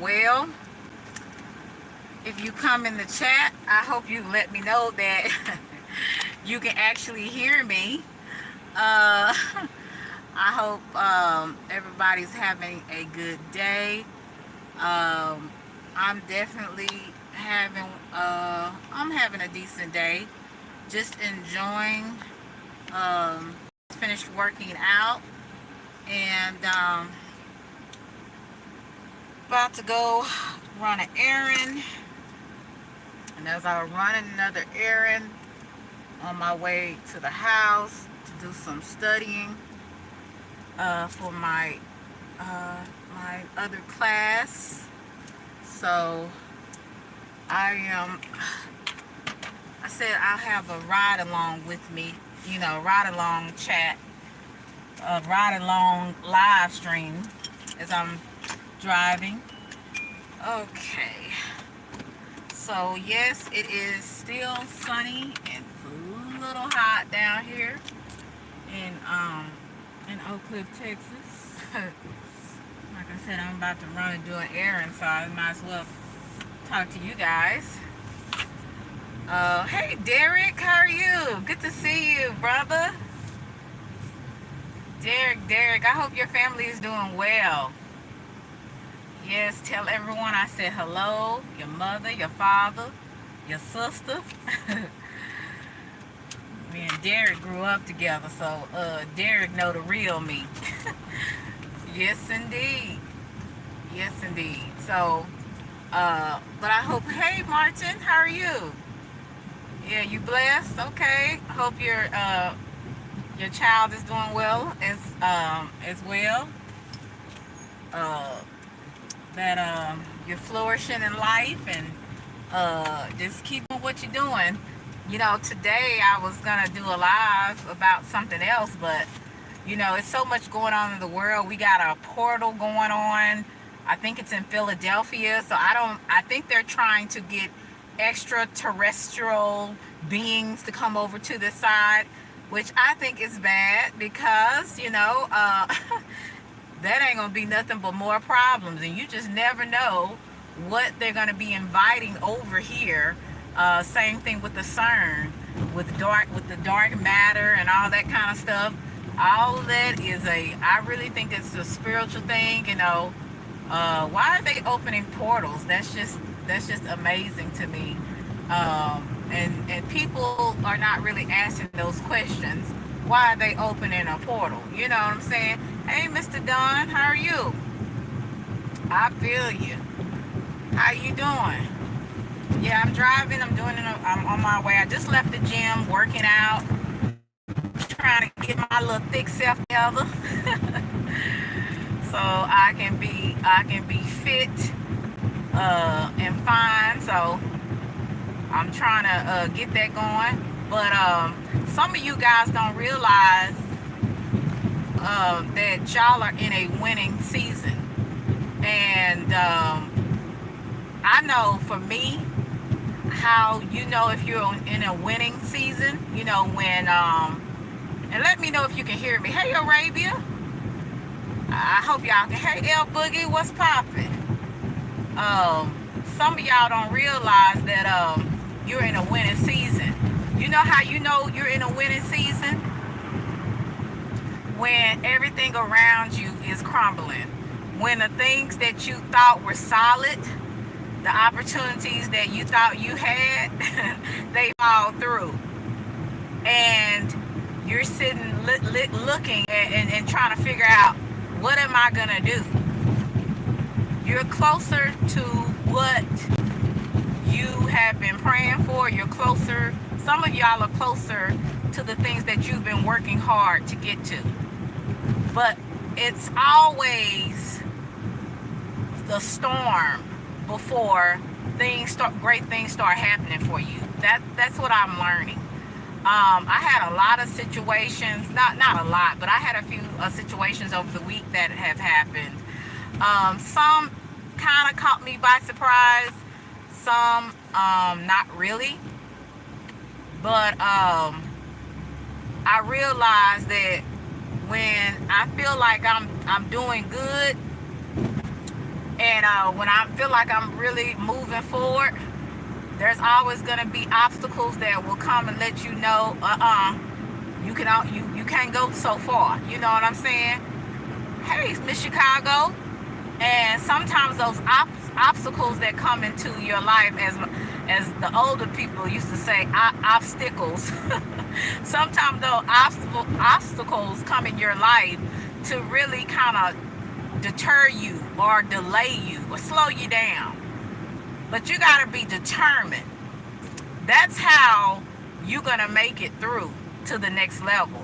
well. If you come in the chat, I hope you let me know that you can actually hear me. Uh, I hope everybody's having a good day. I'm definitely having I'm having a decent day. Just enjoying. Finished working out and about to go run an errand. And as I run another errand, on my way to the house to do some studying for my other class. So I said I'll have a ride along with me, ride along chat, ride along live stream as I'm driving. Okay. So yes, it is still sunny and it's a little hot down here in Oak Cliff, Texas. Like I said, I'm about to run and do an errand, so I might as well talk to you guys. Hey Derek, how are you? Good to see you, brother. Derek, I hope your family is doing well. Yes, tell everyone I said hello. Your mother, your father, your sister. Me and Derek grew up together, so Derek know the real me. Yes, indeed. Yes, indeed. So, but I hope. Hey, Martin, how are you? Yeah, you blessed. Okay. I hope your child is doing well as well. That you're flourishing in life and just keep on what you're doing. Today I was gonna do a live about something else, but it's so much going on in the world. We got a portal going on. I think it's in Philadelphia, so I think they're trying to get extraterrestrial beings to come over to this side, which I think is bad because that ain't gonna be nothing but more problems, and you just never know what they're gonna be inviting over here. Same thing with the CERN, with the dark matter and all that kind of stuff. All of that is I really think it's a spiritual thing. Why are they opening portals? That's just amazing to me. And people are not really asking those questions. Why are they opening a portal? You know what I'm saying? Hey, Mr. Don, how are you? I feel you. How you doing? Yeah, I'm driving. I'm on my way. I just left the gym, working out, trying to get my little thick self together, so I can be fit and fine. So I'm trying to get that going. But some of you guys don't realize that y'all are in a winning season. And I know for me, how if you're in a winning season, when and let me know if you can hear me. Hey Arabia, I hope y'all can. Hey El Boogie, what's poppin'? Some of y'all don't realize that you're in a winning season. You know how you're in a winning season? When everything around you is crumbling. When the things that you thought were solid, the opportunities that you thought you had, they fall through. And you're sitting looking and trying to figure out, what am I going to do? You're closer to what you have been praying for. You're closer. Some of y'all are closer to the things that you've been working hard to get to. But it's always the storm before great things start happening for you. That's what I'm learning. I had a lot of situations, not a lot, but I had a few situations over the week that have happened. Some kind of caught me by surprise, some not really. But I realized that when I feel like I'm doing good And when I feel like I'm really moving forward, there's always going to be obstacles that will come and let you know, you can't go so far. You know what I'm saying? Hey, Miss Chicago. And sometimes those obstacles that come into your life, as the older people used to say, obstacles. Sometimes those obstacles come in your life to really kind of deter you or delay you or slow you down. But you got to be determined. That's how you're going to make it through to the next level.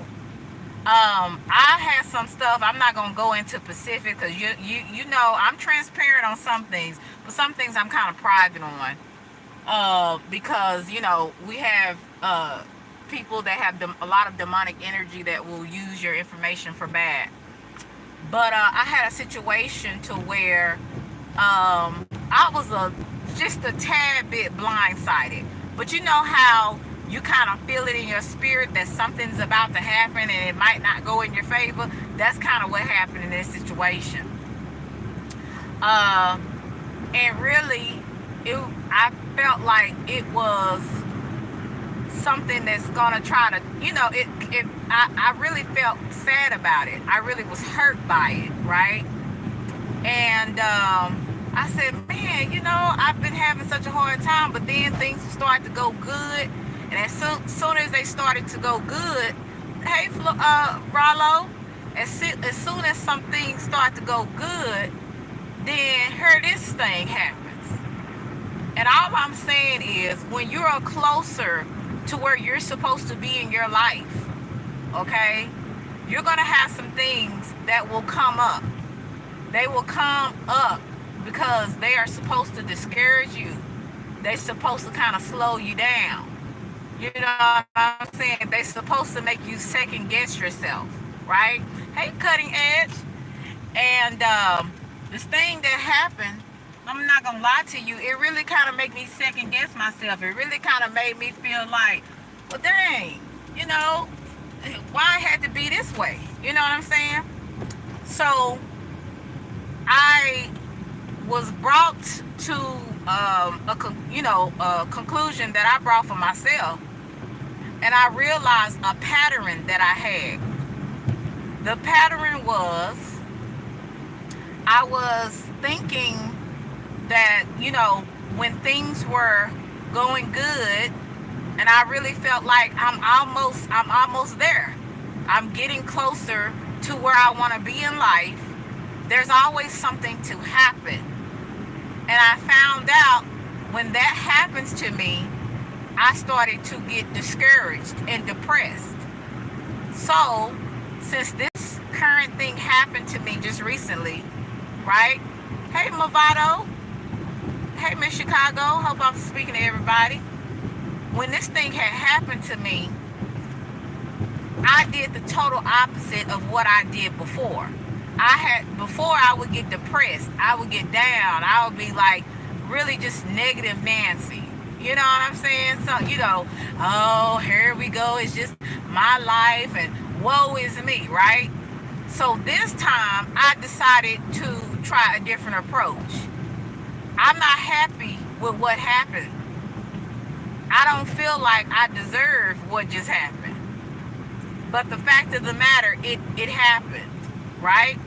I had some stuff. I'm not gonna go into specific because you know I'm transparent on some things, but some things I'm kind of private on. Because you know we have people that have a lot of demonic energy that will use your information for bad. But I had a situation to where I was just a tad bit blindsided. But you know how you kind of feel it in your spirit that something's about to happen and it might not go in your favor. That's kind of what happened in this situation. And really, I felt like it was something that's gonna try to, you know, I really felt sad about it. I really was hurt by it, right? And I said, man, you know, I've been having such a hard time, but then things started to go good. And as soon as they started to go good, hey, Rollo, as soon as some things start to go good, then here this thing happens. And all I'm saying is, when you're closer to where you're supposed to be in your life, okay, you're going to have some things that will come up. They will come up because they are supposed to discourage you. They're supposed to kind of slow you down. You know what I'm saying? They're supposed to make you second guess yourself, right? Hey, Cutting Edge. And this thing that happened, I'm not going to lie to you, it really kind of made me second guess myself. It really kind of made me feel like, well, dang, you know, why it had to be this way? You know what I'm saying? So I was brought to a conclusion that I brought for myself. And I realized a pattern that I had. The pattern was, I was thinking that, you know, when things were going good, and I really felt like I'm almost there. I'm getting closer to where I want to be in life. There's always something to happen. And I found out when that happens to me, I started to get discouraged and depressed. So, since this current thing happened to me just recently, right? Hey, Movado. Hey, Miss Chicago. Hope I'm speaking to everybody. When this thing had happened to me, I did the total opposite of what I did before. Before I would get depressed. I would get down. I would be like really just negative Nancy. You know what I'm saying? So, you know, oh, here we go. It's just my life and woe is me, right? So this time I decided to try a different approach. I'm not happy with what happened. I don't feel like I deserve what just happened. But the fact of the matter, it happened, right?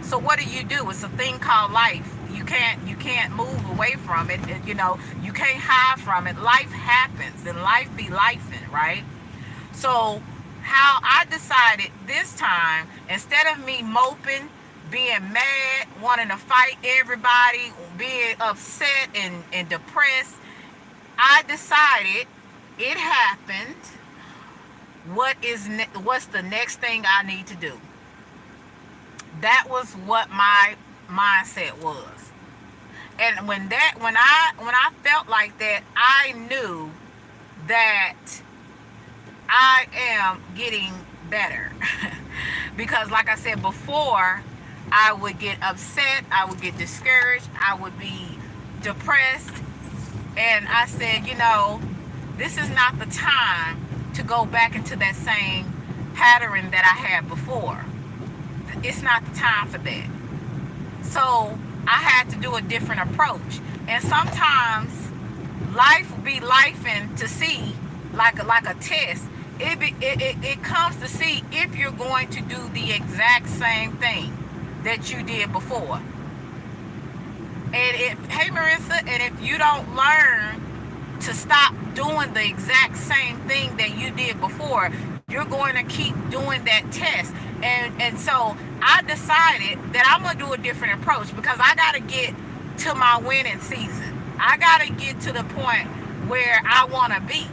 So what do? It's a thing called life. You can't move away from it. You know, you can't hide from it. Life happens, and life be lifing, right? So how I decided this time, instead of me moping, being mad, wanting to fight everybody, being upset and depressed, I decided it happened. What's the next thing I need to do? That was what my mindset was. And when I felt like that, I knew that I am getting better. Because like I said before, I would get upset, I would get discouraged, I would be depressed. And I said, you know, this is not the time to go back into that same pattern that I had before. It's not the time for that. So I had to do a different approach. And sometimes life be lifing to see, like a test. It comes to see if you're going to do the exact same thing that you did before. And hey Marissa, and if you don't learn to stop doing the exact same thing that you did before, you're going to keep doing that test. And so I decided that I'm gonna do a different approach, because I gotta get to my winning season. I gotta get to the point where I wanna be.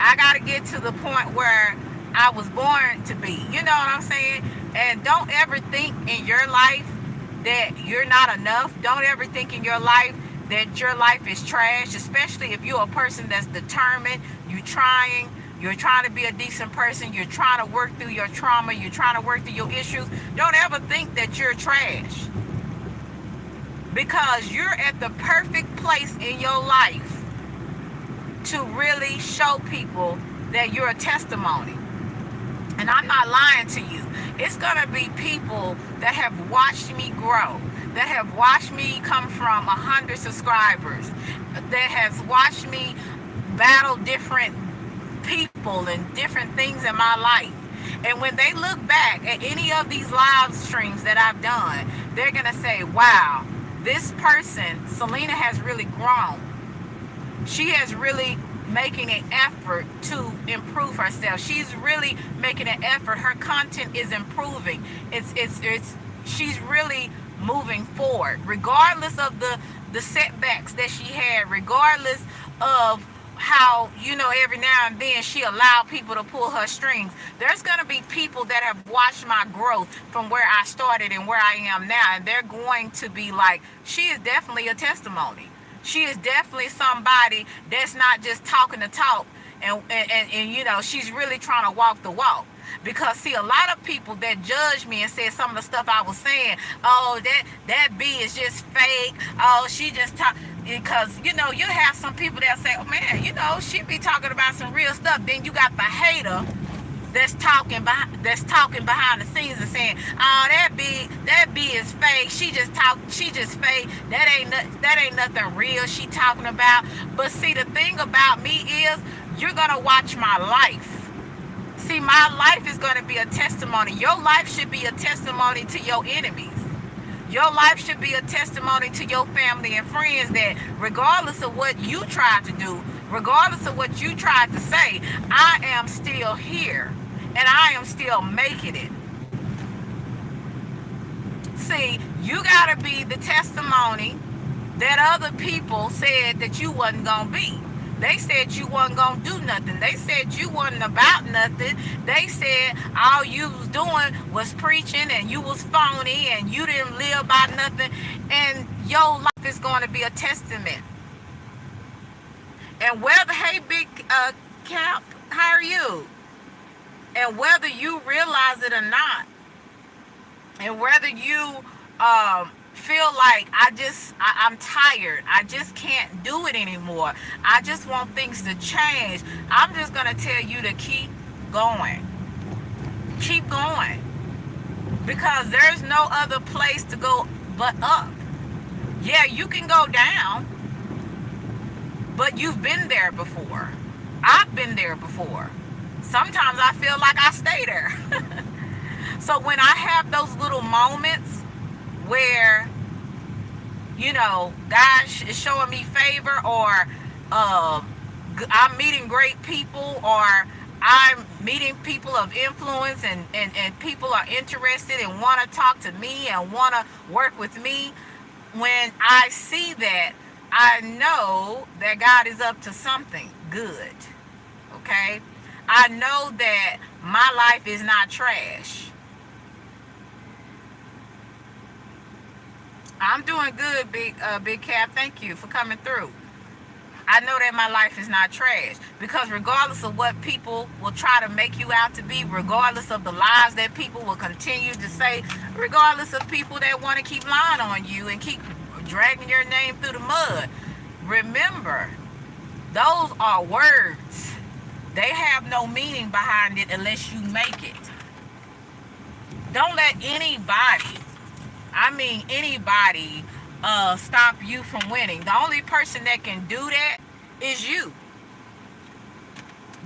I gotta get to the point where I was born to be. You know what I'm saying? And don't ever think in your life that you're not enough. Don't ever think in your life that your life is trash, especially if you're a person that's determined, you're trying to be a decent person, you're trying to work through your trauma, you're trying to work through your issues. Don't ever think that you're trash, because you're at the perfect place in your life to really show people that you're a testimony. And I'm not lying to you. It's going to be people that have watched me grow, that have watched me come from 100 subscribers, that has watched me battle different people and different things in my life. And when they look back at any of these live streams that I've done, they're going to say, wow, this person, Selena, has really grown. She has really making an effort to improve herself. She's really making an effort. Her content is improving. She's really moving forward, regardless of the setbacks that she had, regardless of how, every now and then she allowed people to pull her strings. There's going to be people that have watched my growth from where I started and where I am now, and they're going to be like, she is definitely a testimony. She is definitely somebody that's not just talking the talk, and she's really trying to walk the walk. Because see, a lot of people that judge me and said some of the stuff I was saying, oh, that B is just fake, oh, she just talk, because you have some people that say, oh man, she be talking about some real stuff. Then you got the hater that's talking behind the scenes and saying, oh, that B is fake, she just fake, that ain't nothing real she talking about. But see, the thing about me is, you're gonna watch my life. See, my life is going to be a testimony. Your life should be a testimony to your enemies. Your life should be a testimony to your family and friends, that regardless of what you tried to do, regardless of what you tried to say, I am still here and I am still making it. See, you got to be the testimony that other people said that you wasn't going to be. They said you wasn't going to do nothing. They said you wasn't about nothing. They said all you was doing was preaching and you was phony and you didn't live by nothing. And your life is going to be a testament. And whether, hey, Big Cap, how are you? And whether you realize it or not, and whether you feel like I'm tired, I just can't do it anymore, I just want things to change, I'm just going to tell you to keep going. Keep going. Because there's no other place to go but up. Yeah, you can go down, but you've been there before. I've been there before. Sometimes I feel like I stay there. So when I have those little moments where, God is showing me favor, or I'm meeting great people, or I'm meeting people of influence, and people are interested and want to talk to me and want to work with me, when I see that, I know that God is up to something good. Okay? I know that my life is not trash. I'm doing good, Big Cap. Thank you for coming through. I know that my life is not trash, because regardless of what people will try to make you out to be, regardless of the lies that people will continue to say, regardless of people that want to keep lying on you and keep dragging your name through the mud, remember, those are words. They have no meaning behind it unless you make it. Don't let anybody, I mean, anybody stop you from winning. The only person that can do that is you.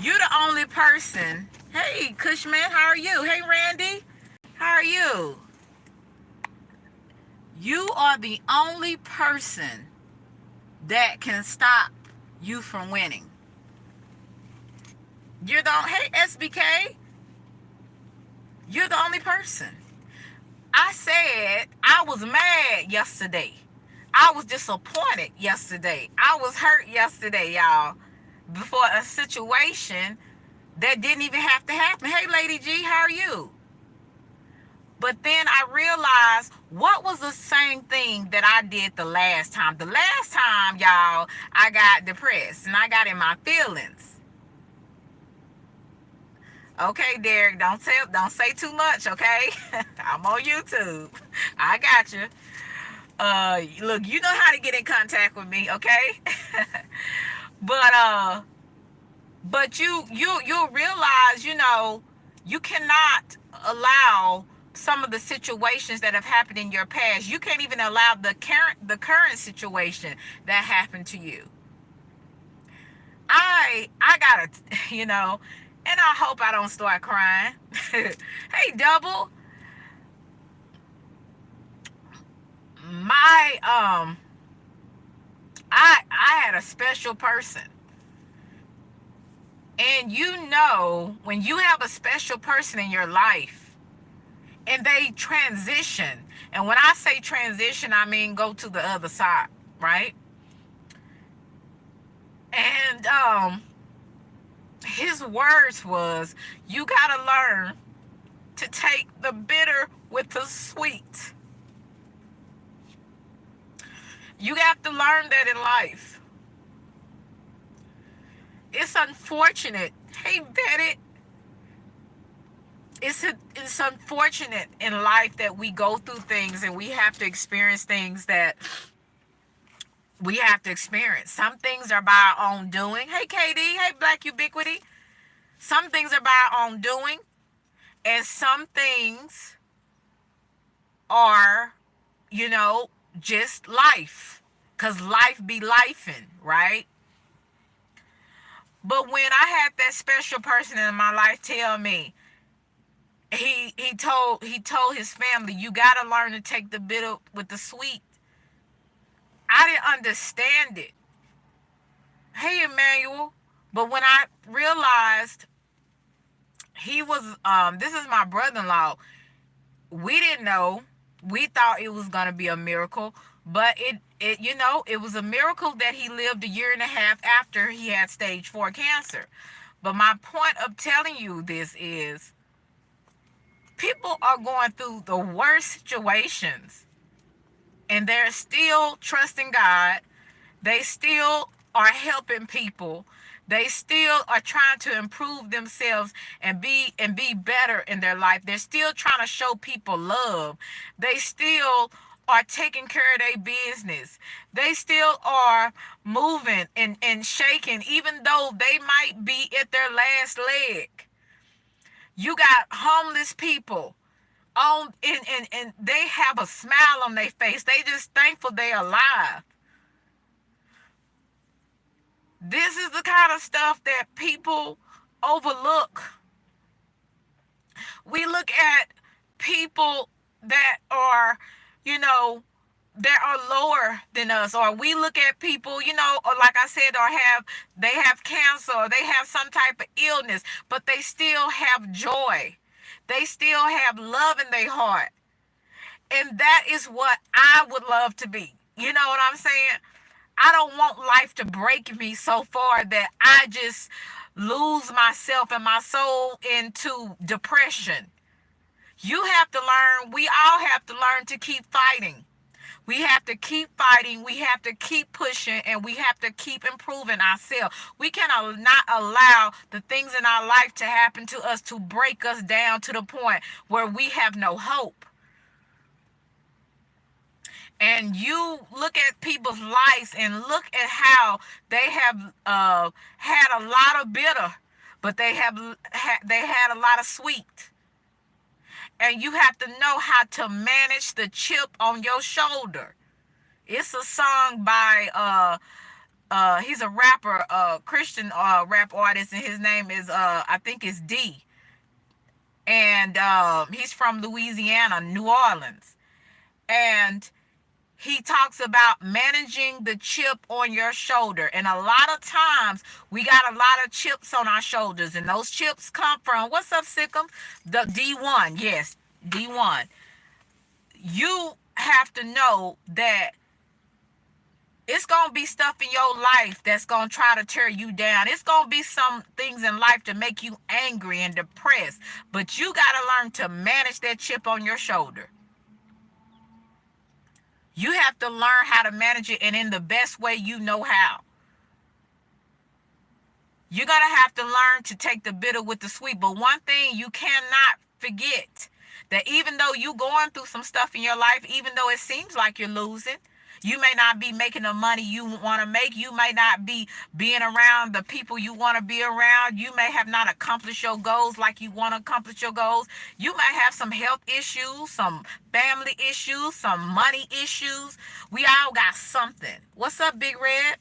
You're the only person. Hey, Cushman, how are you? Hey, Randy, how are you? You are the only person that can stop you from winning. You're the hey SBK, you're the only person. I said I was mad yesterday. I was disappointed yesterday. I was hurt yesterday, y'all, before a situation that didn't even have to happen. Hey, Lady G, how are you? But then I realized what was the same thing that I did the last time. The last time, y'all, I got depressed and I got in my feelings. Okay, Derek, don't say too much, okay? I'm on YouTube. I got you. Look, you know how to get in contact with me, okay? but you'll realize, you cannot allow some of the situations that have happened in your past. You can't even allow the current situation that happened to you. I gotta, and I hope I don't start crying. Hey, Double, my I had a special person. And when you have a special person in your life and they transition, and when I say transition, I mean go to the other side, right? And his words was, you gotta learn to take the bitter with the sweet. You have to learn that in life. It's unfortunate. Hey, Betty. It's unfortunate in life that we go through things and we have to experience things that we have to experience. Some things are by our own doing. Hey, KD. Hey, Black Ubiquity. Some things are by our own doing, and some things are, just life. Because life be lifing, right? But when I had that special person in my life tell me, he told his family, you gotta learn to take the bitter with the sweet. I didn't understand it. Hey, Emmanuel. But when I realized he was, this is my brother-in-law, we didn't know. We thought it was gonna be a miracle, but it was a miracle that he lived a year and a half after he had stage 4 cancer. But my point of telling you this is, people are going through the worst situations and they're still trusting God. They still are helping people. They still are trying to improve themselves and be better in their life. They're still trying to show people love. They still are taking care of their business. They still are moving and shaking, even though they might be at their last leg. You got homeless people on and they have a smile on their face. They just thankful they're alive. This is the kind of stuff that people overlook. We look at people that are, that are lower than us, or we look at people, or like I said, they have cancer, or they have some type of illness, but they still have joy. They still have love in their heart. And that is what I would love to be. You know what I'm saying? I don't want life to break me so far that I just lose myself and my soul into depression. You have to learn, we all have to learn to keep fighting. We have to keep fighting. We have to keep pushing, and we have to keep improving ourselves. We cannot not allow the things in our life to happen to us to break us down to the point where we have no hope. And you look at people's lives and look at how they have had a lot of bitter, but they had a lot of sweet. And you have to know how to manage the chip on your shoulder. It's a song by he's a rapper, Christian rap artist, and his name is I think it's D. And he's from Louisiana, New Orleans. And he talks about managing the chip on your shoulder. And a lot of times we got a lot of chips on our shoulders, and those chips come from, what's up, Sikkim? The D1, yes, D1. You have to know that it's going to be stuff in your life that's going to try to tear you down. It's going to be some things in life to make you angry and depressed. But you got to learn to manage that chip on your shoulder. You have to learn how to manage it, and in the best way you know how. You're going to have to learn to take the bitter with the sweet. But one thing you cannot forget, that even though you're going through some stuff in your life, even though it seems like you're losing, you may not be making the money you want to make. You may not be being around the people you want to be around. You may have not accomplished your goals like you want to accomplish your goals. You may have some health issues, some family issues, some money issues. We all got something. What's up, Big Red?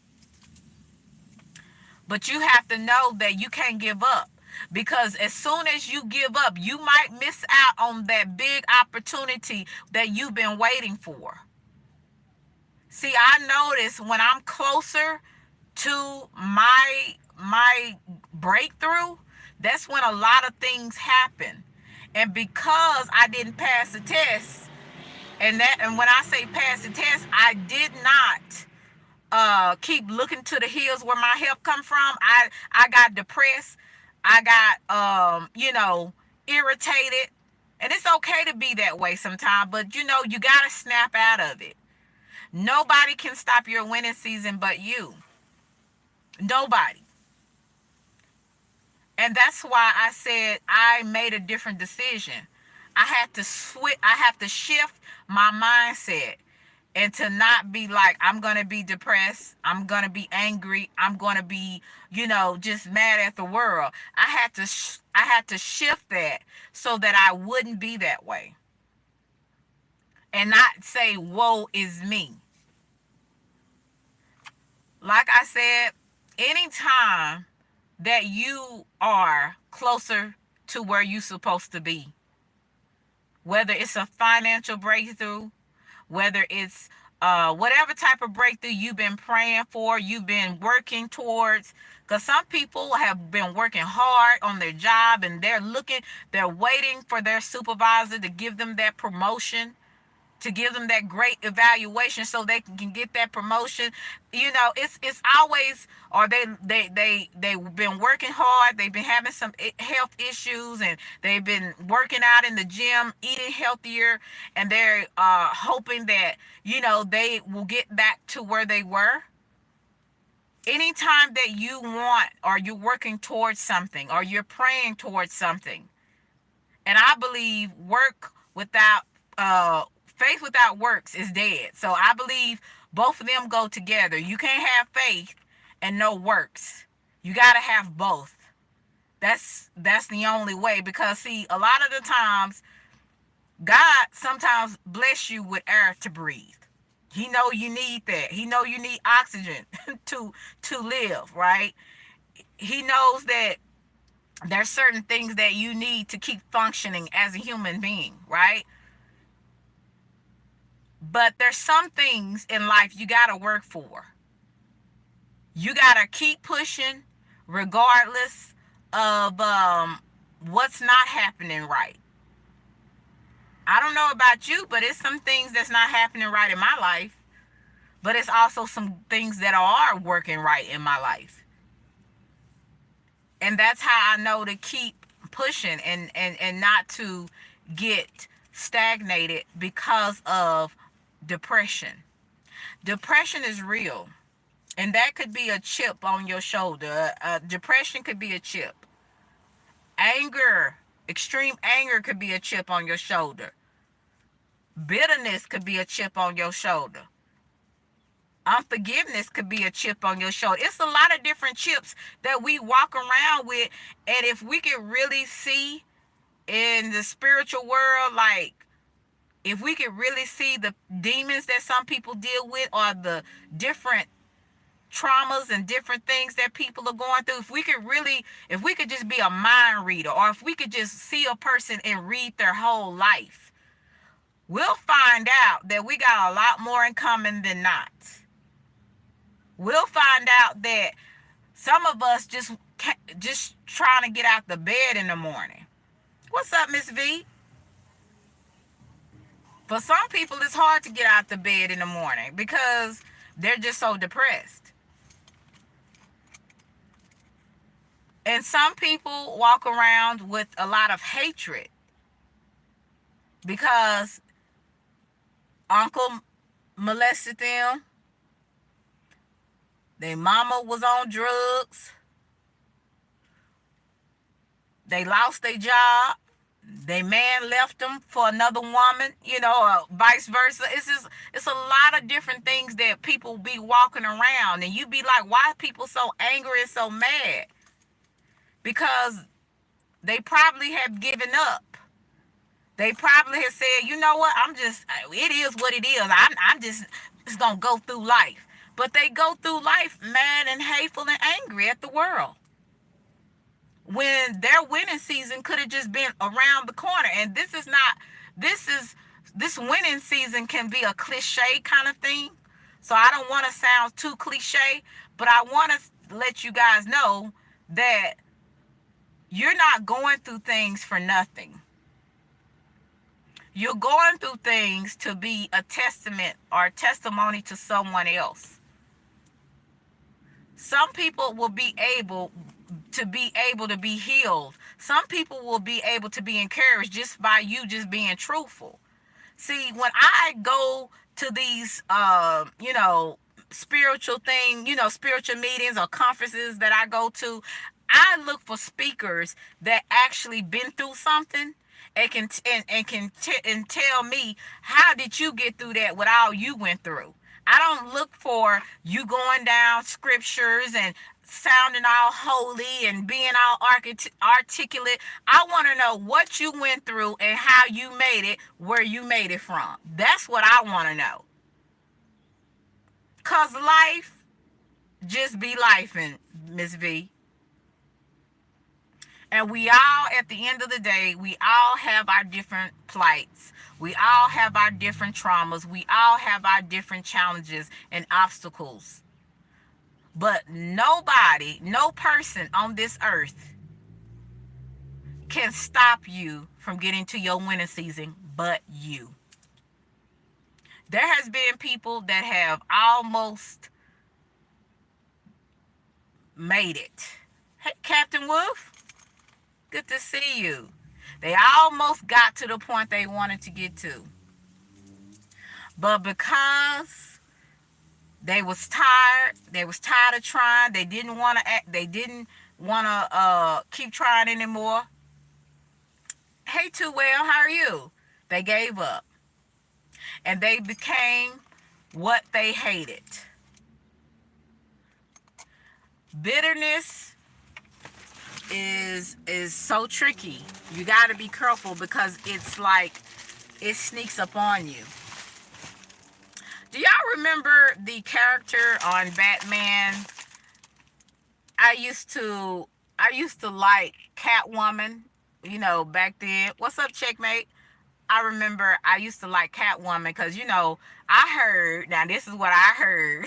But you have to know that you can't give up. Because as soon as you give up, you might miss out on that big opportunity that you've been waiting for. See, I notice when I'm closer to my breakthrough, that's when a lot of things happen. And because I didn't pass the test, and when I say pass the test, I did not keep looking to the hills where my help come from. I got depressed. I got irritated. And it's okay to be that way sometimes, but you got to snap out of it. Nobody can stop your winning season but you. Nobody. And that's why I said I made a different decision. I have to shift my mindset, and to not be like, I'm going to be depressed, I'm going to be angry, I'm going to be, just mad at the world. I had to shift that so that I wouldn't be that way. And not say, woe is me. Like I said, anytime that you are closer to where you're supposed to be, whether it's a financial breakthrough, whether it's whatever type of breakthrough you've been praying for, you've been working towards, because some people have been working hard on their job, and they're waiting for their supervisor to give them that promotion, to give them that great evaluation so they can get that promotion. It's always, or they've been working hard, they've been having some health issues, and they've been working out in the gym, eating healthier, and they're hoping that they will get back to where they were. Anytime that you want, or you're working towards something, or you're praying towards something, and I believe faith without works is dead. So I believe both of them go together. You can't have faith and no works. You got to have both. That's the only way. Because see, a lot of the times, God sometimes bless you with air to breathe. He know you need that. He know you need oxygen to live, right? He knows that there's certain things that you need to keep functioning as a human being, right? But there's some things in life you got to work for. You got to keep pushing regardless of what's not happening right. I don't know about you, but it's some things that's not happening right in my life. But it's also some things that are working right in my life. And that's how I know to keep pushing and not to get stagnated because of depression. Depression is real, and that could be a chip on your shoulder. Depression could be a chip. Extreme anger could be a chip on your shoulder. Bitterness could be a chip on your shoulder. Unforgiveness could be a chip on your shoulder. It's a lot of different chips that we walk around with, and if we could really see in the spiritual world, like, if we could really see the demons that some people deal with, or the different traumas and different things that people are going through, if we could just be a mind reader, or if we could just see a person and read their whole life, we'll find out that we got a lot more in common than not. We'll find out that some of us just trying to get out the bed in the morning. What's up, Miss V? For some people, it's hard to get out the bed in the morning because they're just so depressed. And some people walk around with a lot of hatred because uncle molested them, their mama was on drugs, they lost their job, their man left them for another woman, or vice versa. It's a lot of different things that people be walking around, and you be like, why are people so angry and so mad? Because they probably have given up. They probably have said, you know what, it is what it is. I'm just gonna go through life. But they go through life mad and hateful and angry at the world, when their winning season could have just been around the corner. And this winning season can be a cliche kind of thing. So I don't want to sound too cliche, but I want to let you guys know that you're not going through things for nothing. You're going through things to be a testament or a testimony to someone else. Some people will be able to be healed. Some people will be able to be encouraged just by you just being truthful. See, when I go to these spiritual meetings or conferences that I go to, I look for speakers that actually been through something and can tell me, how did you get through that with all you went through? I don't look for you going down scriptures and sounding all holy and being all articulate. I want to know what you went through and how you made it, where you made it from. That's what I want to know. Because life just be lifing, Miss V. And we all, at the end of the day, we all have our different plights. We all have our different traumas. We all have our different challenges and obstacles. But nobody, no person on this earth can stop you from getting to your winning season but you. There has been people that have almost made it. Hey, Captain Wolf. Good to see you. They almost got to the point they wanted to get to. But because they was tired of trying, they didn't want to keep trying anymore. Hey, Too Well, how are you? They gave up. And they became what they hated. Bitterness is so tricky. You got to be careful because it's like it sneaks up on you. Do y'all remember the character on Batman? I used to like Catwoman, back then. What's up, Checkmate? I remember I used to like Catwoman because, I heard, now this is what I heard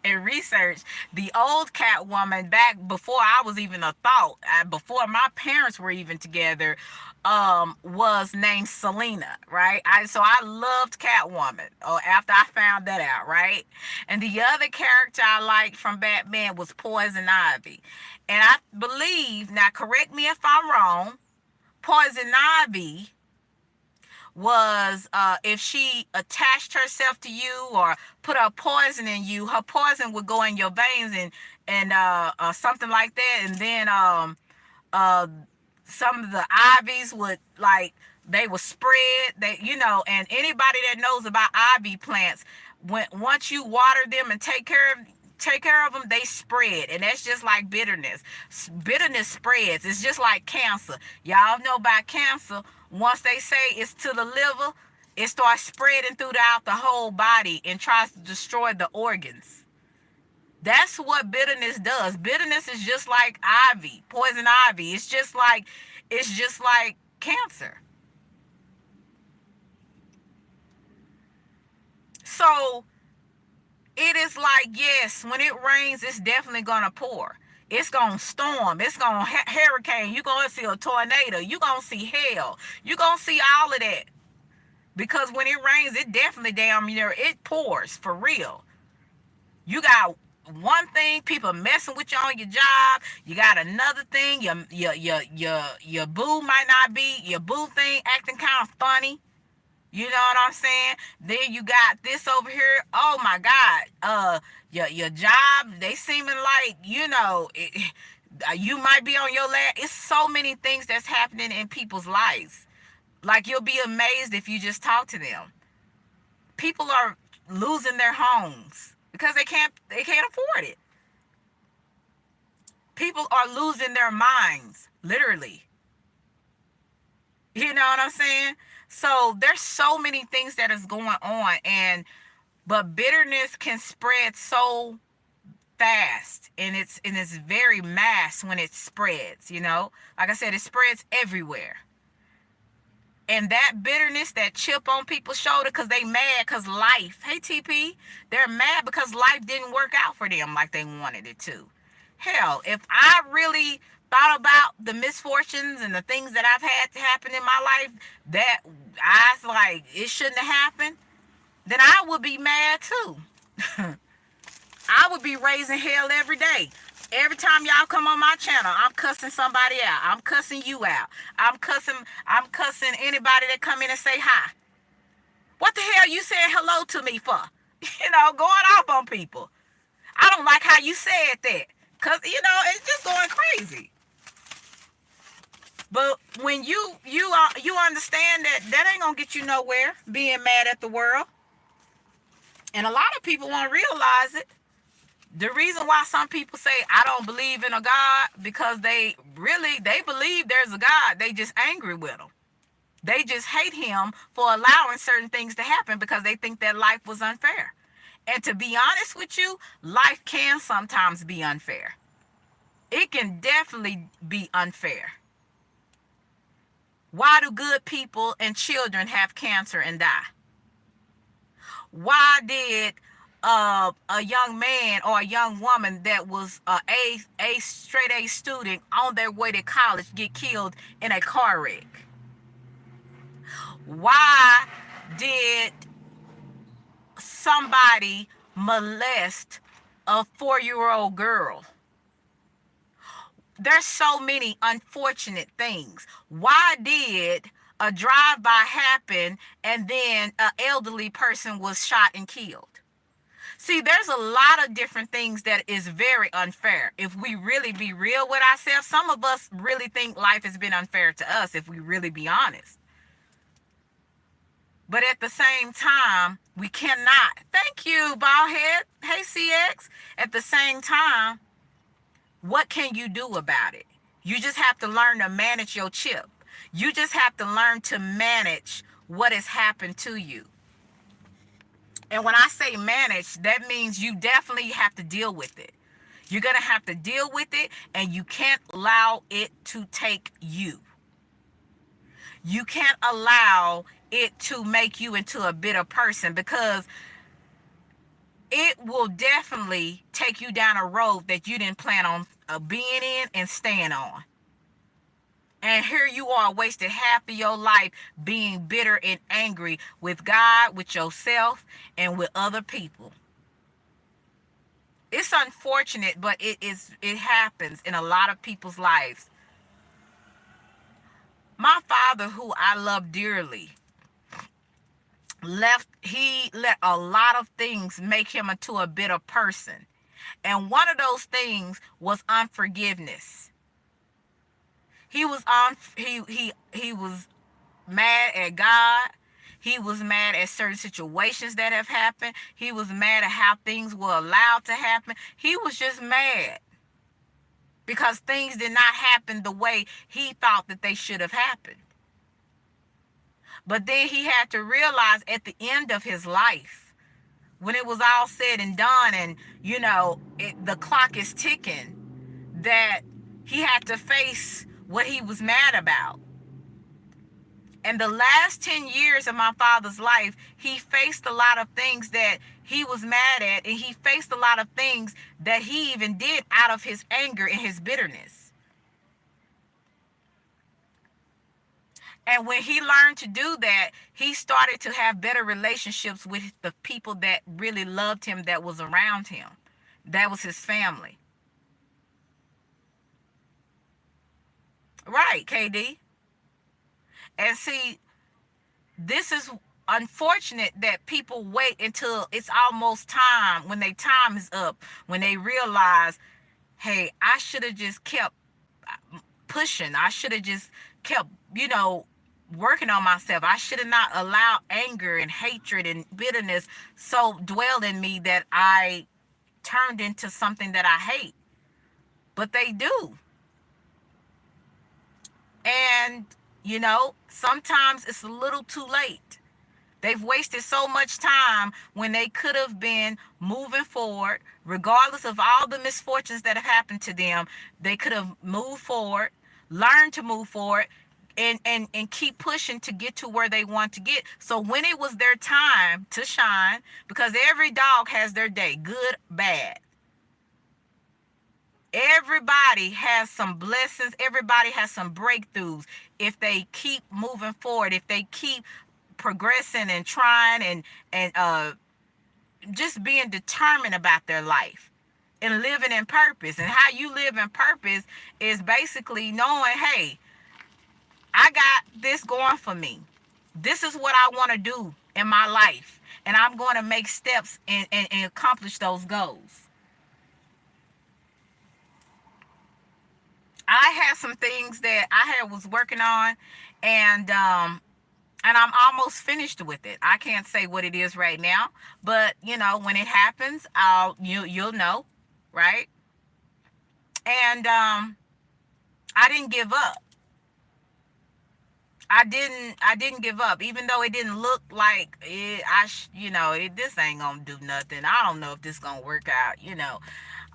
in research, the old Catwoman back before I was even a thought, before my parents were even together, was named Selena, right? So I loved Catwoman after I found that out, right? And the other character I liked from Batman was Poison Ivy. And I believe, now correct me if I'm wrong, Poison Ivy was if she attached herself to you or put her poison in you, her poison would go in your veins and something like that. And then some of the ivies would, like, they would spread. And anybody that knows about ivy plants, once you water them and take care take care of them, they spread. And that's just like bitterness. Bitterness spreads. It's just like cancer. Y'all know about cancer. Once they say it's to the liver, it starts spreading throughout the whole body and tries to destroy the organs. That's what bitterness does. Bitterness is just like ivy, poison ivy. It's just like cancer. So it is like, yes, when it rains, it's definitely gonna pour. It's gonna storm. It's gonna hurricane. You're gonna see a tornado. You're gonna see hail. You're gonna see all of that. Because when it rains, it definitely damn near it pours for real. You got one thing, people messing with you on your job. You got another thing, your boo might not be your boo thing acting kind of funny. You know what I'm saying? Then you got this over here. Oh my God. Your job, they seeming like, you might be on your last. It's so many things that's happening in people's lives. Like, you'll be amazed if you just talk to them. People are losing their homes because they can't afford it. People are losing their minds, literally. You know what I'm saying? So there's so many things that is going on, but bitterness can spread so fast, and it's very mass when it spreads, Like I said, it spreads everywhere. And that bitterness, that chip on people's shoulder because they mad because life, hey TP, they're mad because life didn't work out for them like they wanted it to. Hell, if I really thought about the misfortunes and the things that I've had to happen in my life that I was like, it shouldn't have happened, then I would be mad too. I would be raising hell every day. Every time y'all come on my channel, I'm cussing somebody out. I'm cussing you out. I'm cussing anybody that come in and say hi. What the hell you saying hello to me for? Going off on people. I don't like how you said that. Cause it's just going crazy. But when you understand that ain't gonna get you nowhere, being mad at the world. And a lot of people won't realize it. The reason why some people say I don't believe in a God, because they believe there's a God. They just angry with him. They just hate him for allowing certain things to happen because they think that life was unfair. And to be honest with you, life can sometimes be unfair. It can definitely be unfair. Why do good people and children have cancer and die? Why did a young man or a young woman that was a straight A student on their way to college get killed in a car wreck? Why did somebody molest a 4-year-old girl? There's so many unfortunate things. Why did a drive-by happen and then an elderly person was shot and killed? See, there's a lot of different things that is very unfair. If we really be real with ourselves, some of us really think life has been unfair to us, if we really be honest. But at the same time, we cannot. Thank you, Ballhead. Hey, CX. At the same time, what can you do about it? You just have to learn to manage your chip. You just have to learn to manage what has happened to you. And when I say manage, that means you definitely have to deal with it. You're going to have to deal with it, and you can't allow it to take you. You can't allow it to make you into a bitter person, because it will definitely take you down a road that you didn't plan on being in and staying on. And here you are, wasted half of your life being bitter and angry with God, with yourself, and with other people. It's unfortunate, but it happens in a lot of people's lives. My father, who I love dearly, let a lot of things make him into a bitter person. And one of those things was unforgiveness. He was mad at God. He was mad at certain situations that have happened. He was mad at how things were allowed to happen. He was just mad because things did not happen the way he thought that they should have happened. But then he had to realize at the end of his life, when it was all said and done, and the clock is ticking, that he had to face what he was mad about. And the last 10 years of my father's life, he faced a lot of things that he was mad at, and he faced a lot of things that he even did out of his anger and his bitterness. And when he learned to do that, he started to have better relationships with the people that really loved him, that was around him. That was his family. Right, KD? And see, this is unfortunate that people wait until it's almost time, when their time is up, when they realize, hey, I should have just kept pushing. I should have just kept, working on myself. I should have not allowed anger and hatred and bitterness so dwell in me that I turned into something that I hate. But they do. And, sometimes it's a little too late. They've wasted so much time when they could have been moving forward, regardless of all the misfortunes that have happened to them. They could have moved forward, learned to move forward, and keep pushing to get to where they want to get. So when it was their time to shine, because every dog has their day, good, bad. Everybody has some blessings. Everybody has some breakthroughs. If they keep moving forward, if they keep progressing and trying and just being determined about their life and living in purpose. And how you live in purpose is basically knowing, hey, I got this going for me. This is what I want to do in my life. And I'm going to make steps and accomplish those goals. I had some things that I was working on, and I'm almost finished with it. I can't say what it is right now, but when it happens, you'll know, right? And I didn't give up. I didn't give up, even though it didn't look like it. This ain't gonna do nothing. I don't know if this gonna work out.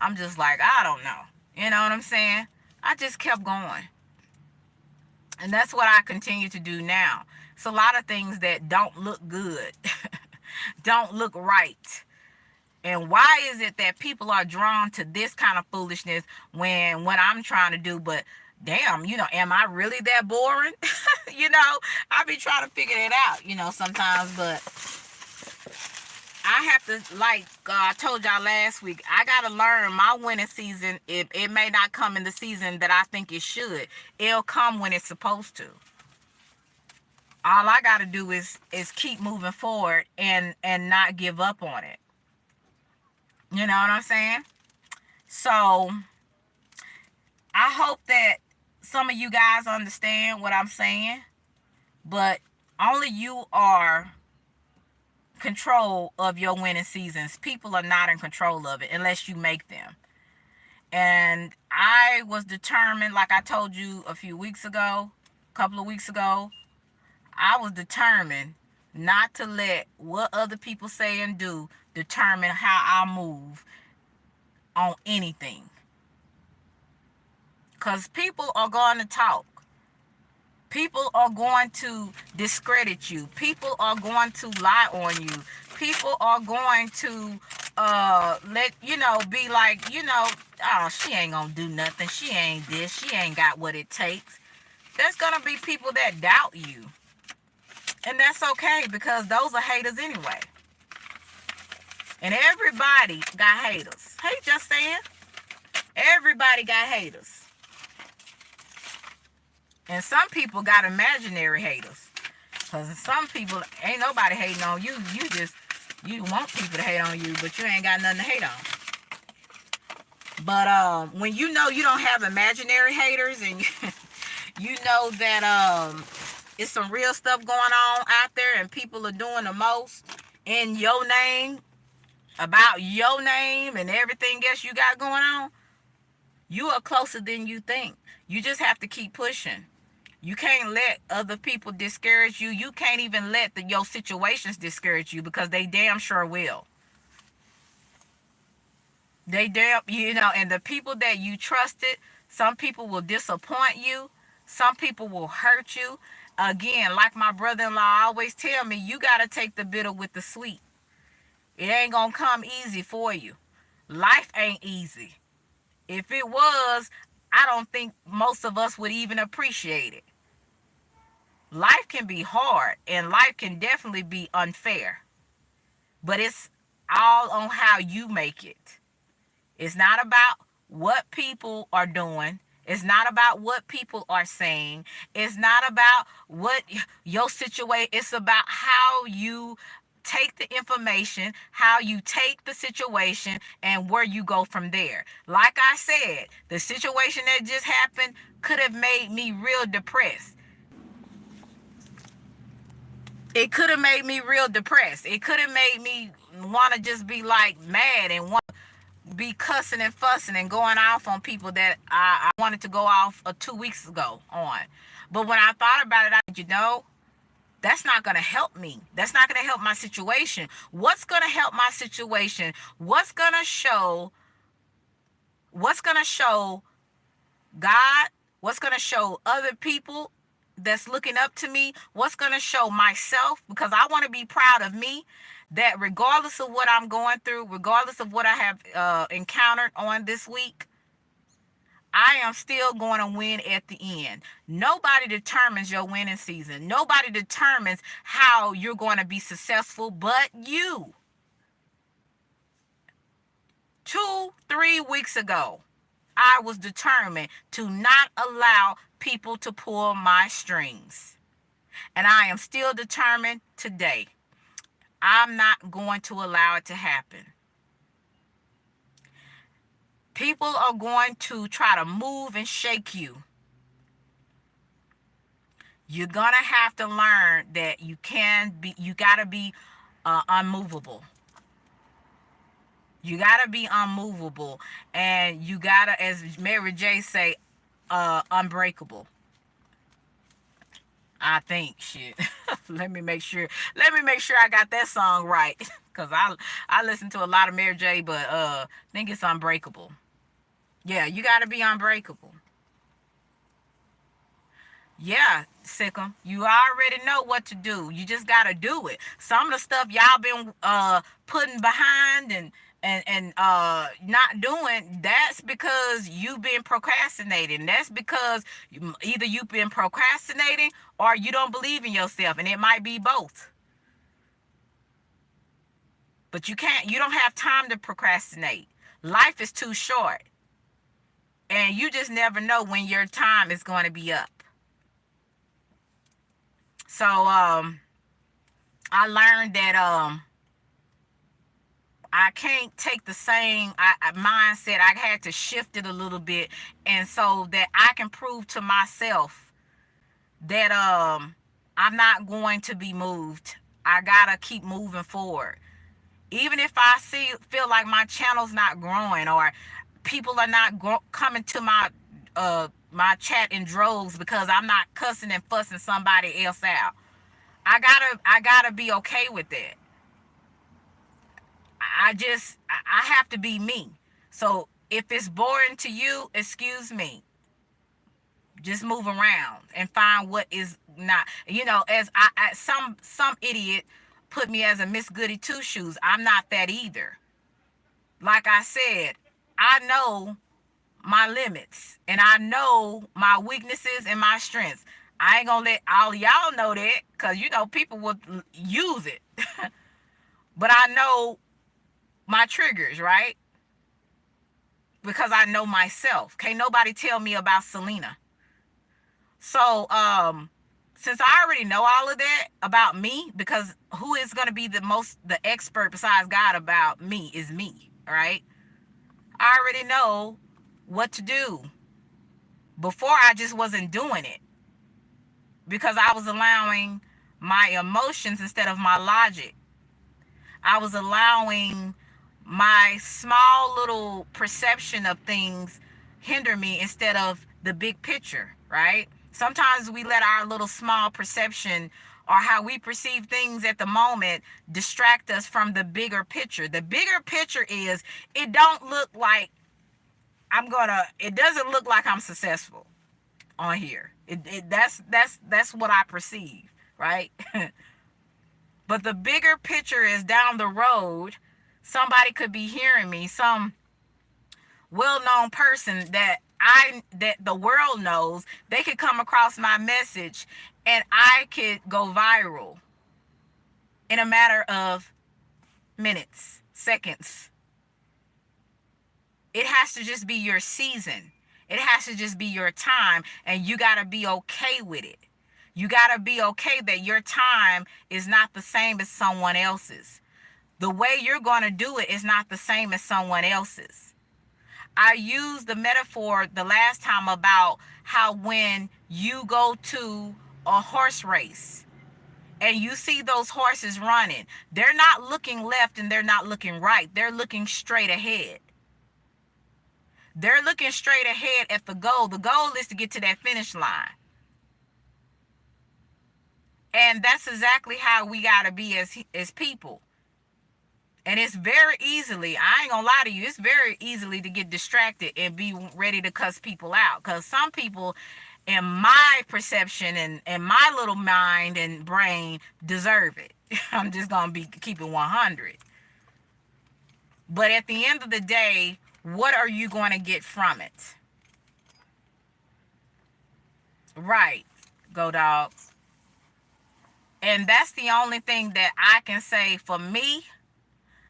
I'm just like, I don't know. You know what I'm saying? I just kept going. And that's what I continue to do now. It's a lot of things that don't look good, don't look right. And why is it that people are drawn to this kind of foolishness when what I'm trying to do? But damn, am I really that boring? I be trying to figure it out, sometimes. But I have to, like I told y'all last week, I got to learn my winning season. It may not come in the season that I think it should. It'll come when it's supposed to. All I got to do is keep moving forward and not give up on it. You know what I'm saying? So I hope that some of you guys understand what I'm saying. But only you are control of your winning seasons. People are not in control of it unless you make them. And I was determined, like I told you a couple of weeks ago, I was determined not to let what other people say and do determine how I move on anything. Because people are going to talk. People are going to discredit you. People are going to lie on you. People are going to be like, oh, she ain't gonna do nothing. She ain't this. She ain't got what it takes. There's gonna be people that doubt you. And that's okay, because those are haters anyway. And everybody got haters. Hey, just saying. Everybody got haters. And some people got imaginary haters. Because some people, ain't nobody hating on you. You want people to hate on you, but you ain't got nothing to hate on. But when you know you don't have imaginary haters, and you know that It's some real stuff going on out there, and people are doing the most in your name, about your name and everything else you got going on. You are closer than you think. You just have to keep pushing. You can't let other people discourage you. You can't even let your situations discourage you, because they damn sure will. They damn, and the people that you trusted, some people will disappoint you. Some people will hurt you. Again, like my brother-in-law always tell me, you got to take the bitter with the sweet. It ain't going to come easy for you. Life ain't easy. If it was, I don't think most of us would even appreciate it. Life can be hard, and life can definitely be unfair. But it's all on how you make it. It's not about what people are doing. It's not about what people are saying. It's not about what your situation. It's about how you take the information, how you take the situation, and where you go from there. Like I said, the situation that just happened could have made me real depressed. It could have made me real depressed. It could have made me want to just be like mad and want be cussing and fussing and going off on people that I wanted to go off 2 weeks ago on. But when I thought about it, that's not going to help me. That's not going to help my situation. What's going to help my situation? What's going to show God? What's going to show other people that's looking up to me? What's going to show myself? Because I want to be proud of me, that regardless of what I'm going through, regardless of what I have encountered on this week, I am still going to win at the end. Nobody determines your winning season. Nobody determines how you're going to be successful but you. 2-3 weeks ago, I was determined to not allow people to pull my strings. And I am still determined today. I'm not going to allow it to happen. People are going to try to move and shake you. You're going to have to learn that you got to be unmovable. You got to be unmovable. And you got to, as Mary J say, unbreakable. I think, shit. Let me make sure I got that song right. Because I listen to a lot of Mary J, but I think it's Unbreakable. Yeah, you got to be unbreakable. Yeah, Sikkim, you already know what to do. You just got to do it. Some of the stuff y'all been putting behind and not doing, that's because you've been procrastinating. That's because either you've been procrastinating or you don't believe in yourself, and it might be both. But you don't have time to procrastinate. Life is too short, and you just never know when your time is going to be up. So I learned that I can't take the same mindset. I had to shift it a little bit, and so that I can prove to myself that I'm not going to be moved. I gotta keep moving forward, even if I feel like my channel's not growing, or people are not coming to my chat in droves because I'm not cussing and fussing somebody else out. I gotta be okay with that. I have to be me. So if it's boring to you, excuse me. Just move around and find what is not. As some idiot put me as a Miss Goody Two Shoes. I'm not that either. Like I said, I know my limits, and I know my weaknesses and my strengths. I ain't gonna let all y'all know that, because people will use it. But I know my triggers, right? Because I know myself. Can't nobody tell me about Selena. So since I already know all of that about me, because who is going to be the expert besides God about me is me, right? I already know what to do. Before, I just wasn't doing it. because I was allowing my emotions instead of my logic. I was allowing my small little perception of things hinder me instead of the big picture, right? Sometimes we let our little small perception or how we perceive things at the moment distract us from the bigger picture. The bigger picture is it don't look like it doesn't look like I'm successful on here. That's what I perceive, right? But the bigger picture is down the road. Somebody could be hearing me, some well-known person that the world knows. They could come across my message and I could go viral in a matter of minutes, seconds. It has to just be your season. It has to just be your time, and you got to be okay with it. You got to be okay that your time is not the same as someone else's. The way you're going to do it is not the same as someone else's. I used the metaphor the last time about how when you go to a horse race and you see those horses running, they're not looking left and they're not looking right. They're looking straight ahead. They're looking straight ahead at the goal. The goal is to get to that finish line. And that's exactly how we got to be as people. And it's very easily, I ain't gonna lie to you, it's very easily to get distracted and be ready to cuss people out. Because some people, in my perception and my little mind and brain, deserve it. I'm just gonna be keeping 100. But at the end of the day, what are you going to get from it? Right, go dogs. And that's the only thing that I can say for me.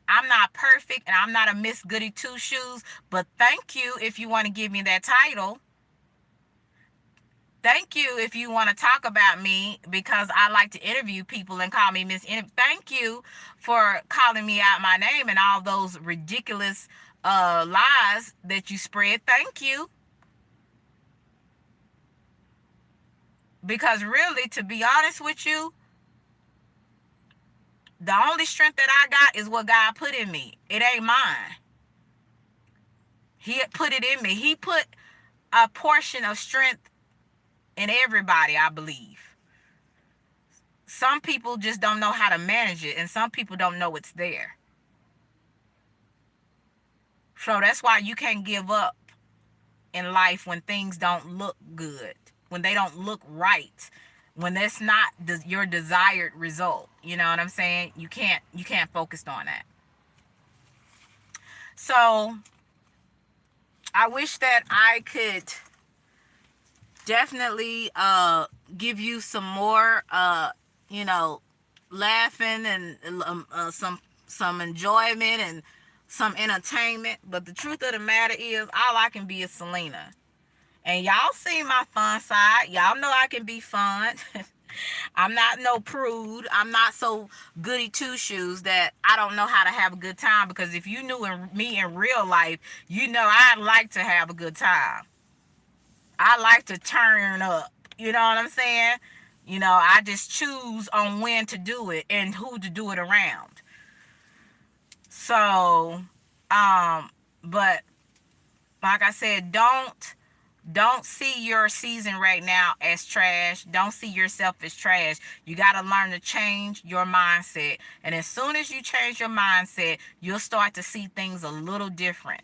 I'm not perfect and I'm not a Miss Goody Two Shoes, but thank you if you want to give me that title. Thank you if you want to talk about me, because I like to interview people and call me Miss. Thank you for calling me out my name and all those ridiculous lies that you spread. Thank you. Because really, to be honest with you, the only strength that I got is what God put in me. It ain't mine. He put it in me. He put a portion of strength in everybody, I believe. Some people just don't know how to manage it, and some people don't know it's there. So that's why you can't give up in life when things don't look good, when they don't look right, when that's not your desired result. You know what I'm saying? You can't focus on that. So I wish that I could definitely give you some more laughing and some enjoyment and some entertainment. But the truth of the matter is, all I can be is Selena. And y'all see my fun side. Y'all know I can be fun. I'm not no prude. I'm not so goody two shoes that I don't know how to have a good time. Because if you knew me in real life, you know I like to have a good time. I like to turn up. You know what I'm saying? You know, I just choose on when to do it and who to do it around. So, but like I said, don't see your season right now as trash. Don't see yourself as trash. You got to learn to change your mindset. And as soon as you change your mindset, you'll start to see things a little different.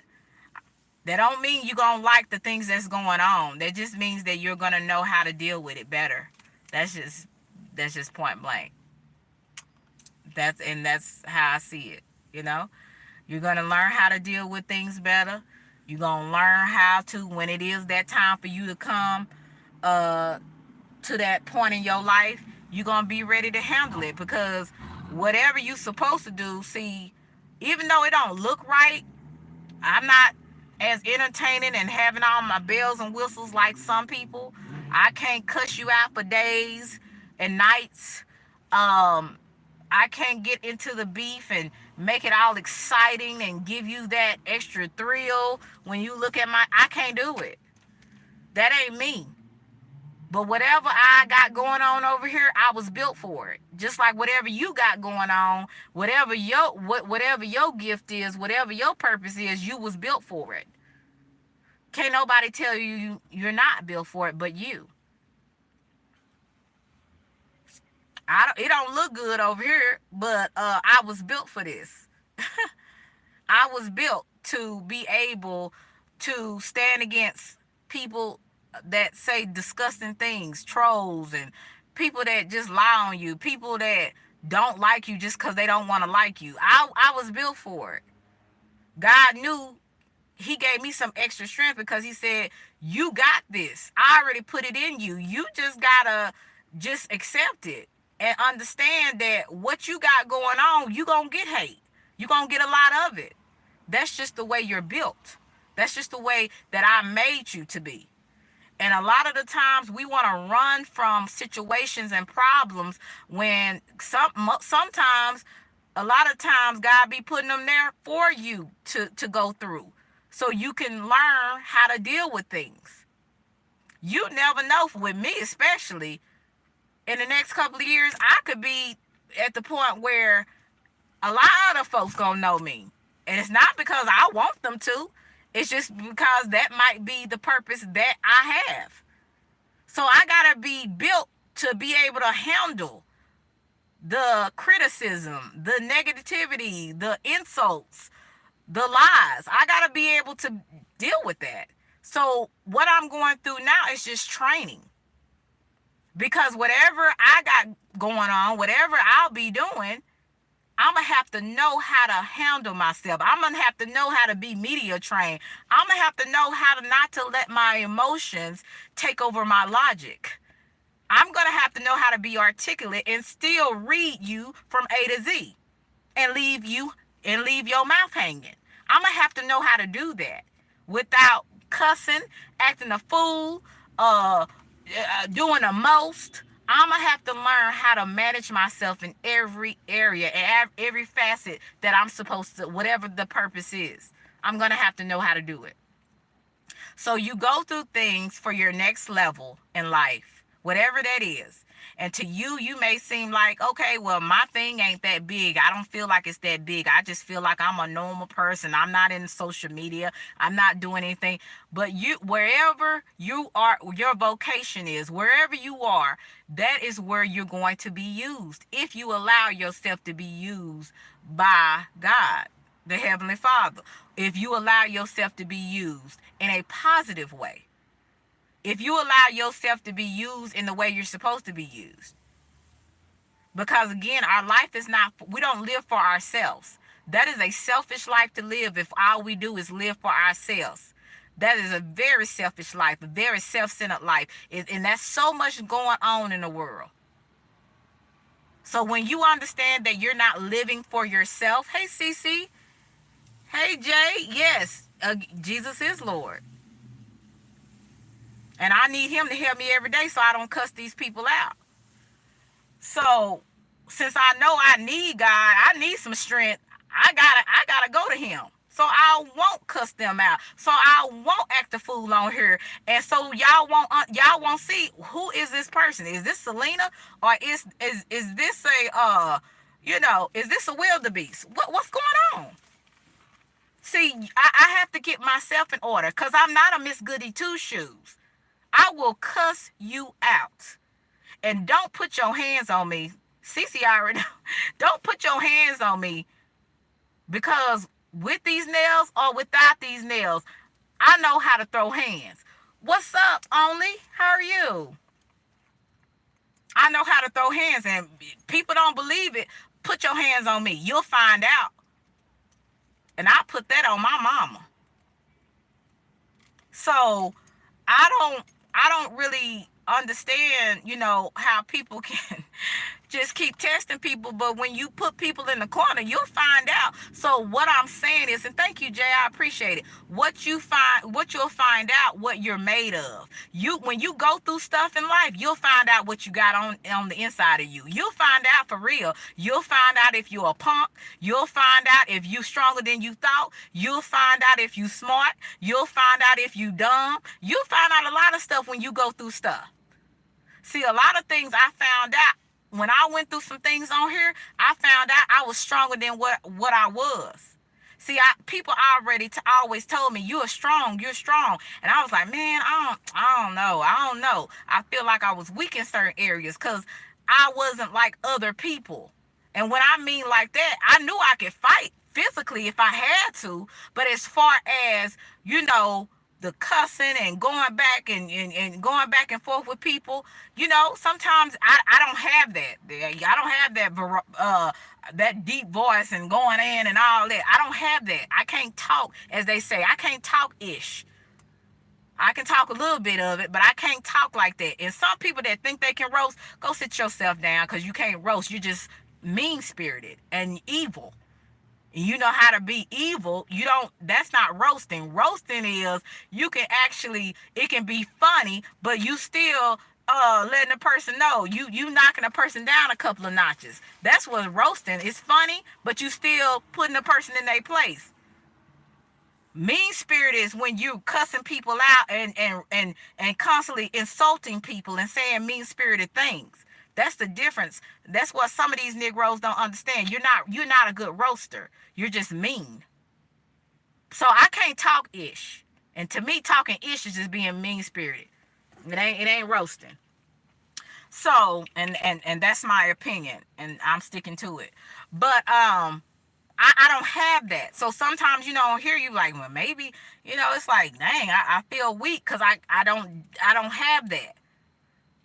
That don't mean you're going to like the things that's going on. That just means that you're going to know how to deal with it better. That's just point blank. That's how I see it, you know? You're going to learn how to deal with things better. You're going to learn how to, when it is that time for you to come to that point in your life, you're going to be ready to handle it. Because whatever you're supposed to do, see, even though it don't look right, I'm not as entertaining and having all my bells and whistles like some people. I can't cuss you out for days and nights. I can't get into the beef and make it all exciting and give you that extra thrill when you look at I can't do it. That ain't me. But whatever I got going on over here, I was built for it. Just like whatever you got going on, whatever your gift is, whatever your purpose is, you was built for it. Can't nobody tell you're not built for it but you. It don't look good over here, but I was built for this. I was built to be able to stand against people that say disgusting things, trolls, and people that just lie on you, people that don't like you just because they don't want to like you. I was built for it. God knew. He gave me some extra strength because he said, you got this. I already put it in you. You just gotta just accept it and understand that what you got going on, you gonna get hate. You gonna get a lot of it. That's just the way you're built. That's just the way that I made you to be. And a lot of the times we want to run from situations and problems when sometimes a lot of times God be putting them there for you to go through so you can learn how to deal with things. You never know, with me especially, in the next couple of years, I could be at the point where a lot of folks gonna know me. And it's not because I want them to. It's just because that might be the purpose that I have. So I gotta be built to be able to handle the criticism, the negativity, the insults, the lies. I gotta be able to deal with that. So what I'm going through now is just training. Because whatever I got going on, whatever I'll be doing, I'm going to have to know how to handle myself. I'm going to have to know how to be media trained. I'm going to have to know how to not to let my emotions take over my logic. I'm going to have to know how to be articulate and still read you from A to Z and leave your mouth hanging. I'm going to have to know how to do that without cussing, acting a fool, doing the most. I'm going to have to learn how to manage myself in every area and every facet that I'm supposed to, whatever the purpose is. I'm going to have to know how to do it. So you go through things for your next level in life, whatever that is. And to you, you may seem like, okay, well, my thing ain't that big. I don't feel like it's that big. I just feel like I'm a normal person. I'm not in social media. I'm not doing anything. But you, wherever you are, your vocation is, wherever you are, that is where you're going to be used. If you allow yourself to be used by God, the Heavenly Father. If you allow yourself to be used in a positive way. If you allow yourself to be used in the way you're supposed to be used. Because again, our life is not, we don't live for ourselves. That is a selfish life to live if all we do is live for ourselves. That is a very selfish life, a very self-centered life. And that's so much going on in the world. So when you understand that you're not living for yourself, hey, Cece, hey, Jay, yes, Jesus is Lord. And I need him to help me every day so I don't cuss these people out. So since I know I need God, I need some strength, I gotta go to him. So I won't cuss them out. So I won't act a fool on here. And so y'all won't see, who is this person? Is this Selena? Or is this a is this a wildebeest? What's going on? See, I have to get myself in order because I'm not a Miss Goody Two Shoes. I will cuss you out. And don't put your hands on me. Cece already know. Don't put your hands on me because with these nails or without these nails, I know how to throw hands. What's up, Only? How are you? I know how to throw hands, and people don't believe it. Put your hands on me. You'll find out. And I put that on my mama. So I don't really understand, how people can just keep testing people, but when you put people in the corner, you'll find out. So what I'm saying is, and thank you, Jay, I appreciate it. What you'll find out what you're made of. When you go through stuff in life, you'll find out what you got on the inside of you. You'll find out for real. You'll find out if you're a punk. You'll find out if you're stronger than you thought. You'll find out if you smart. You'll find out if you dumb. You'll find out a lot of stuff when you go through stuff. See, a lot of things I found out when I went through some things on here, I found out I was stronger than what I was. See, people already always told me you're strong, and I was like, man, I don't know. I feel like I was weak in certain areas because I wasn't like other people. And when I mean like that, I knew I could fight physically if I had to, but as far as the cussing and going back and going back and forth with people, sometimes I don't have that. I don't have that deep voice and going in and all that. I don't have that. I can't talk, as they say. I can't talk ish. I can talk a little bit of it, but I can't talk like that. And some people that think they can roast, go sit yourself down, because you can't roast. You're just mean spirited and evil. You know how to be evil. You don't, that's not roasting. Roasting is, you can actually, it can be funny, but you still letting a person know, you knocking a person down a couple of notches. That's what roasting is. Funny, but you still putting the person in their place. Mean spirit is when you cussing people out and constantly insulting people and saying mean spirited things. That's the difference. That's what some of these Negroes don't understand. You're not a good roaster. You're just mean. So I can't talk ish. And to me, talking ish is just being mean spirited. It ain't roasting. So and that's my opinion, and I'm sticking to it. But I don't have that. So sometimes, on here you like, well, maybe, it's like, dang, I feel weak because I don't have that.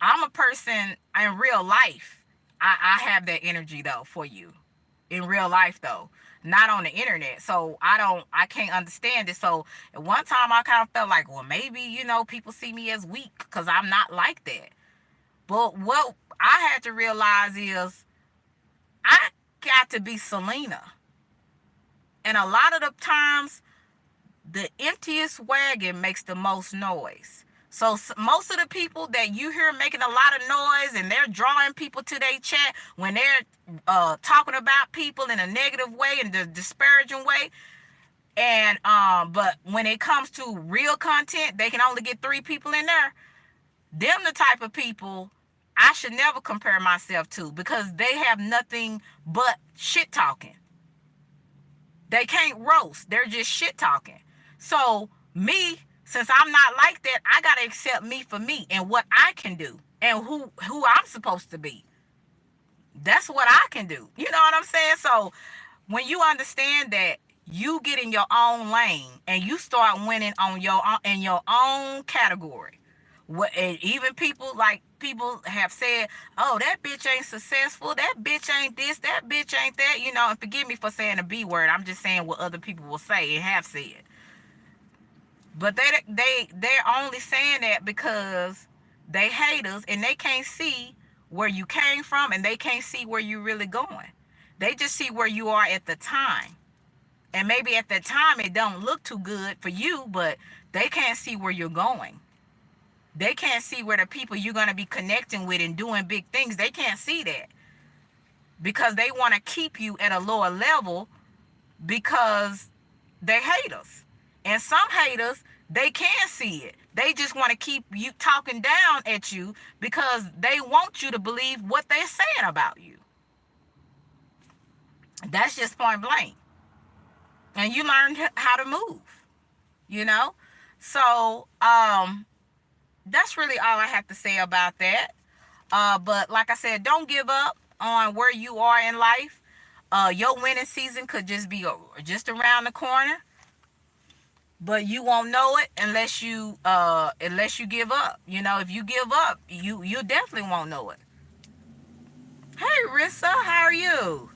I'm a person in real life. I have that energy though for you. In real life though. Not on the internet. So I can't understand it. So at one time I kind of felt like, well, maybe, people see me as weak because I'm not like that. But what I had to realize is I got to be Selena. And a lot of the times, the emptiest wagon makes the most noise. So most of the people that you hear making a lot of noise and they're drawing people to their chat when they're talking about people in a negative way and the disparaging way, and but when it comes to real content, they can only get 3 people in there. Them the type of people I should never compare myself to, because they have nothing but shit talking. They can't roast. They're just shit talking. So me, since I'm not like that, I gotta accept me for me and what I can do and who I'm supposed to be. That's what I can do. You know what I'm saying? So when you understand that, you get in your own lane and you start winning in your own category. And even people have said, oh, that bitch ain't successful, that bitch ain't this, that bitch ain't that, and forgive me for saying the B word. I'm just saying what other people will say and have said. But they're only saying that because they haters and they can't see where you came from and they can't see where you really going. They just see where you are at the time. And maybe at that time it don't look too good for you, but they can't see where you're going. They can't see where the people you're going to be connecting with and doing big things. They can't see that because they want to keep you at a lower level because they haters. And some haters, they can't see it. They just want to keep you talking down at you because they want you to believe what they're saying about you. That's just point blank. And you learn how to move. So that's really all I have to say about that. But like I said, don't give up on where you are in life. Your winning season could just be just around the corner, but you won't know it unless you give up. If you give up, you definitely won't know it. Hey, Rissa, how are you?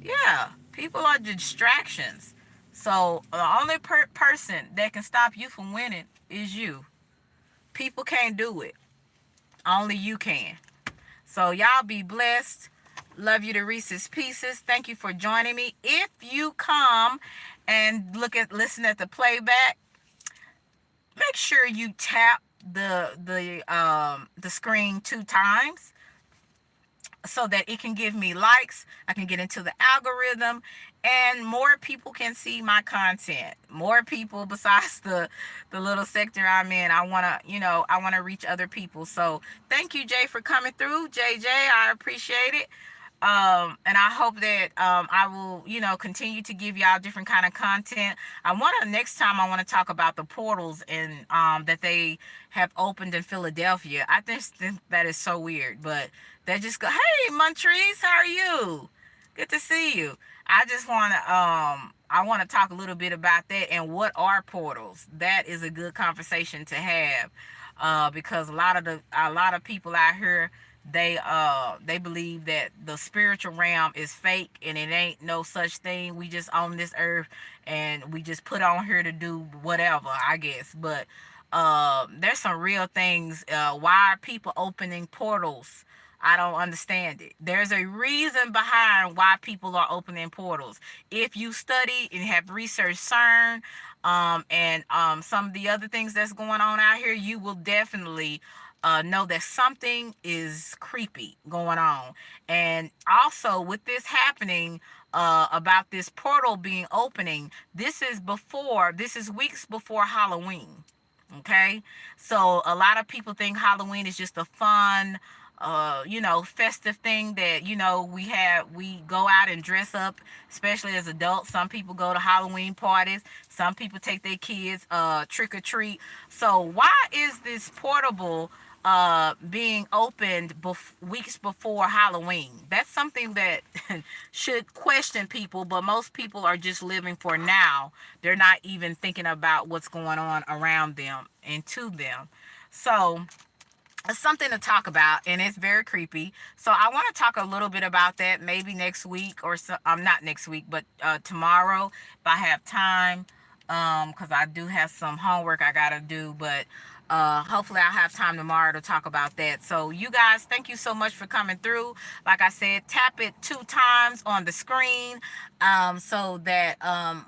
Yeah, people are distractions. So the only person that can stop you from winning is you. People can't do it. Only you can. So y'all be blessed. Love you to Reese's Pieces. Thank you for joining me. If you come and listen at the playback, make sure you tap the screen 2 times. so that it can give me likes. I can get into the algorithm, and more people can see my content. More people besides the little sector I'm in. I want to, I want to reach other people. So thank you, Jay, for coming through. JJ, I appreciate it. And I hope that I will, continue to give y'all different kind of content. Next time I want to talk about the portals and that they have opened in Philadelphia. I think that is so weird, but they just go, "Hey, Montrese, how are you? Good to see you." I want to talk a little bit about that and what are portals. That is a good conversation to have, because a lot of people out here, they believe that the spiritual realm is fake and it ain't no such thing. We just on this earth and we just put on here to do whatever, I guess. But there's some real things. Why are people opening portals? I don't understand it. There's a reason behind why people are opening portals. If you study and have researched CERN, and some of the other things that's going on out here, you will definitely know that something is creepy going on. And also with this happening, about this portal being opening, this is weeks before Halloween. Okay, so a lot of people think Halloween is just a fun, festive thing that, we go out and dress up, especially as adults. Some people go to Halloween parties. Some people take their kids trick or treat. So why is this portable being opened weeks before Halloween? That's something that should question people, but most people are just living for now. They're not even thinking about what's going on around them and to them. So it's something to talk about, and it's very creepy. So I want to talk a little bit about that maybe next week, or so, not next week, but tomorrow if I have time, because I do have some homework I gotta do. But hopefully I'll have time tomorrow to talk about that. So you guys, thank you so much for coming through. Like I said, tap it 2 times on the screen, so that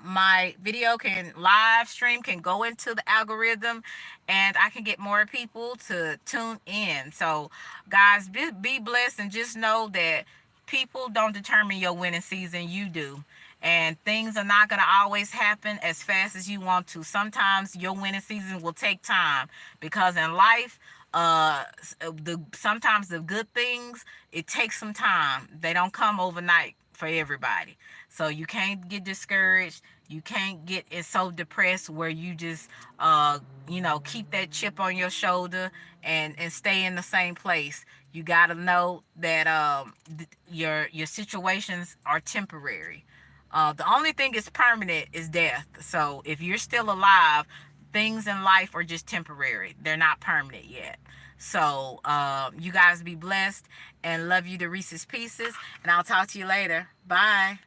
my video can live stream, can go into the algorithm, and I can get more people to tune in. So guys, be blessed, and just know that people don't determine your winning season, you do. And things are not going to always happen as fast as you want to. Sometimes your winning season will take time, because in life, sometimes the good things, it takes some time. They don't come overnight for everybody. So you can't get discouraged. You can't get so depressed where you just keep that chip on your shoulder and stay in the same place. You got to know that your situations are temporary. The only thing is permanent is death. So if you're still alive, things in life are just temporary. They're not permanent yet. So you guys be blessed, and love you to Reese's Pieces. And I'll talk to you later. Bye.